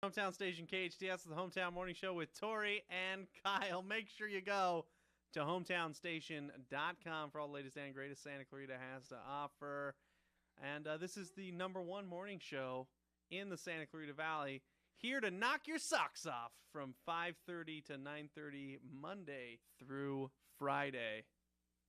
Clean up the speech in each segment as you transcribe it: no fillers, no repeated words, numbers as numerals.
Hometown station KHTS, the Hometown Morning Show with Tori and Kyle. Make sure you go to hometownstation.com for all the latest and greatest Santa Clarita has to offer. And this is the #1 morning show in the Santa Clarita Valley, here to knock your socks off from 5:30 to 9:30 Monday through Friday.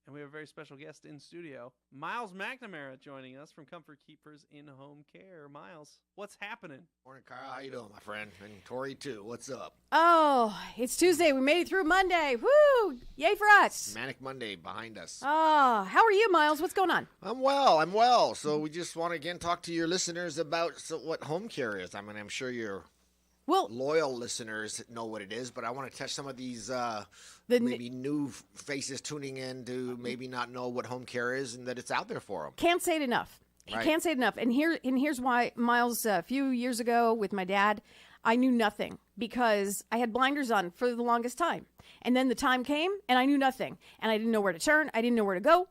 And we have a very special guest in studio, Myles McNamara, joining us from Comfort Keepers in Home Care. Myles, what's happening? Morning, Kyle. How you doing, my friend? And Tori, too. What's up? Oh, it's Tuesday. We made it through Monday. Woo! Yay for us. Manic Monday behind us. Oh, how are you, Myles? What's going on? I'm well. So we just want to, again, talk to your listeners about what home care is. I mean, I'm sure your loyal listeners know what it is, but I want to touch some of these maybe new faces tuning in to maybe not know what home care is and that it's out there for them. Can't say it enough. Right. Can't say it enough. And here's why, Myles, a few years ago with my dad, I knew nothing because I had blinders on for the longest time. And then the time came and I knew nothing. And I didn't know where to turn. I didn't know where to go.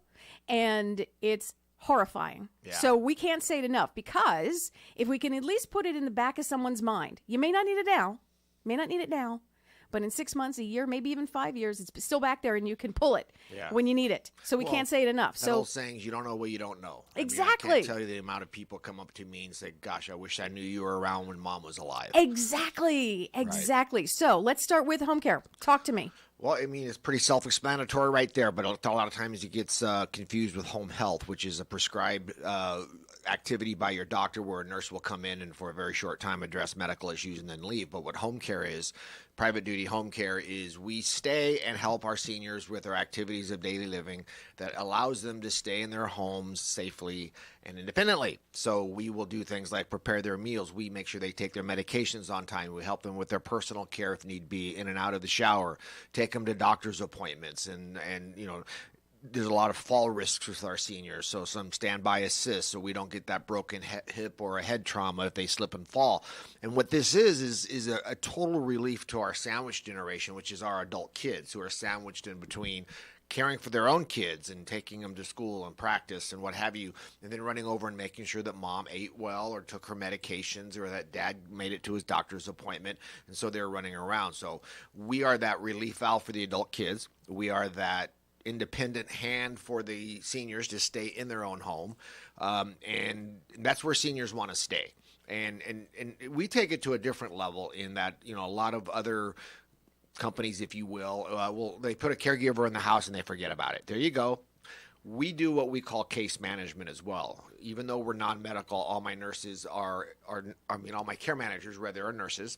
And it's horrifying. Yeah. So we can't say it enough, because if we can at least put it in the back of someone's mind, you may not need it now, but in 6 months, a year, maybe even 5 years, it's still back there and you can pull it when you need it. So we can't say it enough. That old saying, you don't know what you don't know. Exactly. I can't tell you the amount of people come up to me and say, gosh, I wish I knew you were around when Mom was alive. Exactly. Right. So let's start with home care. Talk to me. Well, I mean, it's pretty self-explanatory right there, but a lot of times it gets confused with home health, which is a prescribed activity by your doctor where a nurse will come in and for a very short time address medical issues and then leave. But what home care is, private duty home care, is we stay and help our seniors with their activities of daily living that allows them to stay in their homes safely and independently. So we will do things like prepare their meals. We make sure they take their medications on time. We help them with their personal care if need be, in and out of the shower, take them to doctor's appointments, and you know, there's a lot of fall risks with our seniors, so some standby assist so we don't get that broken hip or a head trauma if they slip and fall. And what this is a total relief to our sandwich generation, which is our adult kids who are sandwiched in between caring for their own kids and taking them to school and practice and what have you, and then running over and making sure that Mom ate well or took her medications or that Dad made it to his doctor's appointment, and so they're running around. So we are that relief valve for the adult kids. We are that independent hand for the seniors to stay in their own home, and that's where seniors want to stay. And we take it to a different level in that, you know, a lot of other companies, if you will, they put a caregiver in the house and they forget about it. There you go. We do what we call case management as well. Even though we're non-medical, all my nurses all my care managers rather are nurses.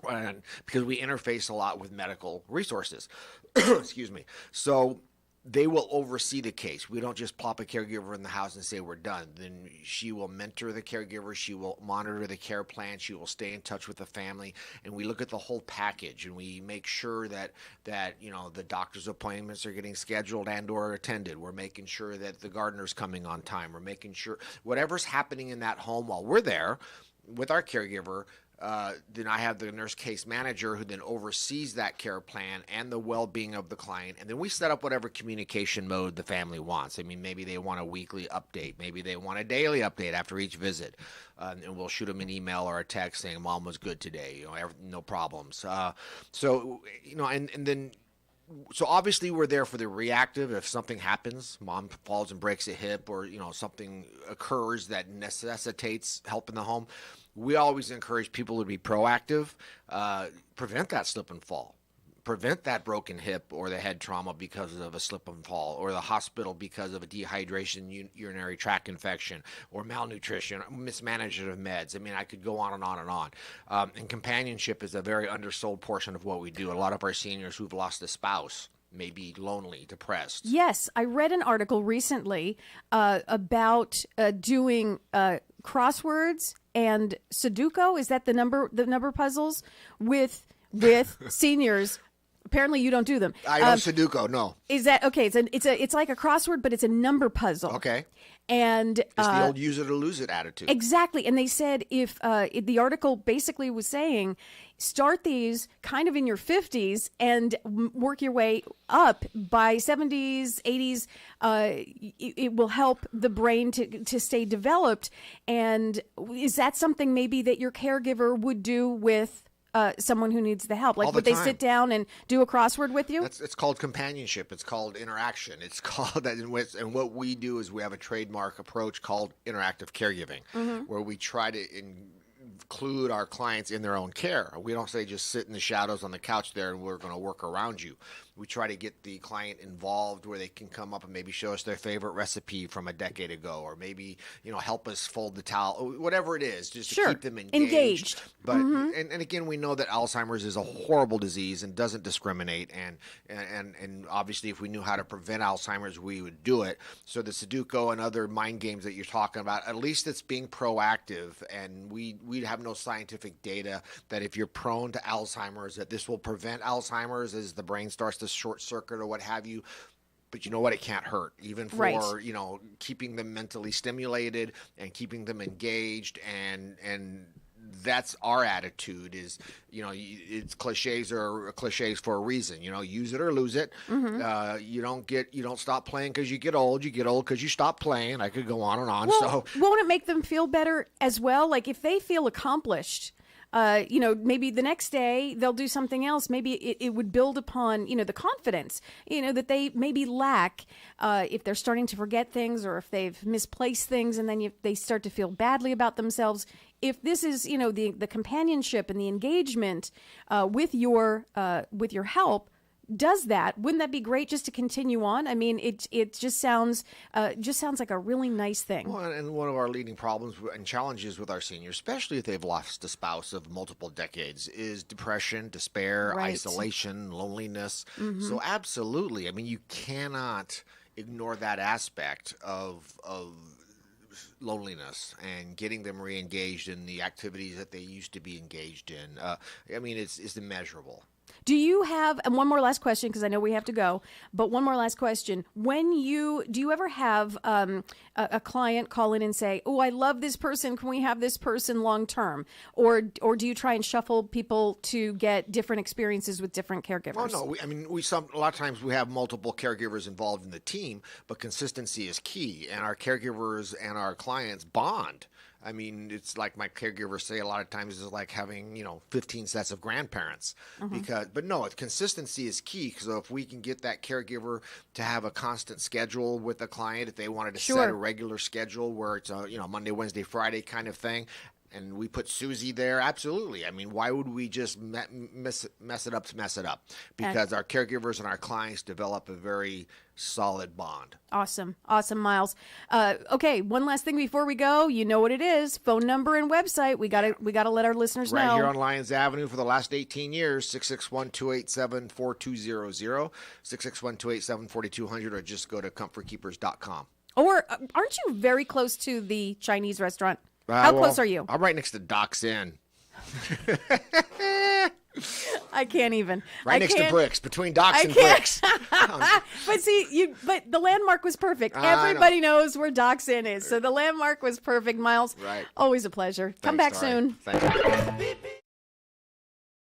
And because we interface a lot with medical resources. Excuse me. So they will oversee the case. We don't just plop a caregiver in the house and say we're done. Then she will mentor the caregiver. She will monitor the care plan. She will stay in touch with the family. And we look at the whole package, and we make sure that you know, the doctor's appointments are getting scheduled and or attended. We're making sure that the gardener's coming on time. We're making sure whatever's happening in that home while we're there with our caregiver, then I have the nurse case manager who then oversees that care plan and the well-being of the client. And then we set up whatever communication mode the family wants. I mean, maybe they want a weekly update. Maybe they want a daily update after each visit. And we'll shoot them an email or a text saying, Mom was good today, you know, no problems. So, you know, and then so obviously we're there for the reactive. If something happens, Mom falls and breaks a hip, or, you know, something occurs that necessitates help in the home, we always encourage people to be proactive, prevent that slip and fall, prevent that broken hip or the head trauma because of a slip and fall, or the hospital because of a dehydration, urinary tract infection, or malnutrition, mismanagement of meds. I mean, I could go on and on and on. And companionship is a very undersold portion of what we do. A lot of our seniors who've lost a spouse may be lonely, depressed. Yes, I read an article recently about doing crosswords and Sudoku. Is that the number puzzles with seniors? Apparently, you don't do them. I know Sudoku. No. Is that okay? It's like a crossword, but it's a number puzzle. Okay. And it's the old use it or lose it attitude. Exactly. And they said if the article basically was saying, start these kind of in your 50s and work your way up by 70s, 80s. It will help the brain to stay developed. And is that something maybe that your caregiver would do with someone who needs the help? Like, would they sit down and do a crossword with you? It's called companionship. It's called interaction. It's called that. And what we do is we have a trademark approach called interactive caregiving, where we try to include our clients in their own care. We don't say just sit in the shadows on the couch there and we're going to work around you. We try to get the client involved where they can come up and maybe show us their favorite recipe from a decade ago, or maybe, help us fold the towel, whatever it is, just to keep them engaged. But and again, we know that Alzheimer's is a horrible disease and doesn't discriminate. And obviously, if we knew how to prevent Alzheimer's, we would do it. So the Sudoku and other mind games that you're talking about, at least it's being proactive. And we have no scientific data that if you're prone to Alzheimer's, that this will prevent Alzheimer's as the brain starts to short circuit or what have you. But you know what? It can't hurt, even for, keeping them mentally stimulated and keeping them engaged. And that's our attitude is, it's cliches are cliches for a reason, use it or lose it. You don't stop playing because you get old because you stop playing. I could go on and on. Well, so won't it make them feel better as well? Like if they feel accomplished, maybe the next day they'll do something else. Maybe it would build upon, the confidence, that they maybe lack if they're starting to forget things or if they've misplaced things and then they start to feel badly about themselves. If this is, the companionship and the engagement with your help does that, wouldn't that be great just to continue on? I mean, it just sounds like a really nice thing. Well, and one of our leading problems and challenges with our seniors, especially if they've lost a spouse of multiple decades, is depression, despair, isolation, loneliness. So absolutely, I mean, you cannot ignore that aspect of loneliness and getting them re-engaged in the activities that they used to be engaged in. I mean, it's immeasurable. Do you have, and one more last question, because I know we have to go, but one more last question. Do you ever have a client call in and say, oh, I love this person, can we have this person long term? Or do you try and shuffle people to get different experiences with different caregivers? Oh, no. A lot of times we have multiple caregivers involved in the team, but consistency is key, and our caregivers and our clients bond. I mean, it's like my caregivers say a lot of times it's like having, 15 sets of grandparents. But no, consistency is key. Because if we can get that caregiver to have a constant schedule with the client, if they wanted to set a regular schedule where it's a, Monday, Wednesday, Friday kind of thing, and we put Susie there, absolutely. I mean, why would we just mess it up to mess it up? Because our caregivers and our clients develop a very solid bond. Awesome, Myles. Okay, one last thing before we go. You know what it is: phone number and website. We gotta let our listeners know. Right here on Lyons Avenue for the last 18 years. 661-287-4200, 661-287-4200, or just go to comfortkeepers.com. Or aren't you very close to the Chinese restaurant? How close are you? I'm right next to Doc's Inn. I can't even. Next to Bricks, between Doc's and Bricks. But the landmark was perfect. Everybody knows where Doc's Inn is, so the landmark was perfect. Myles, always a pleasure. Come back soon. Thanks.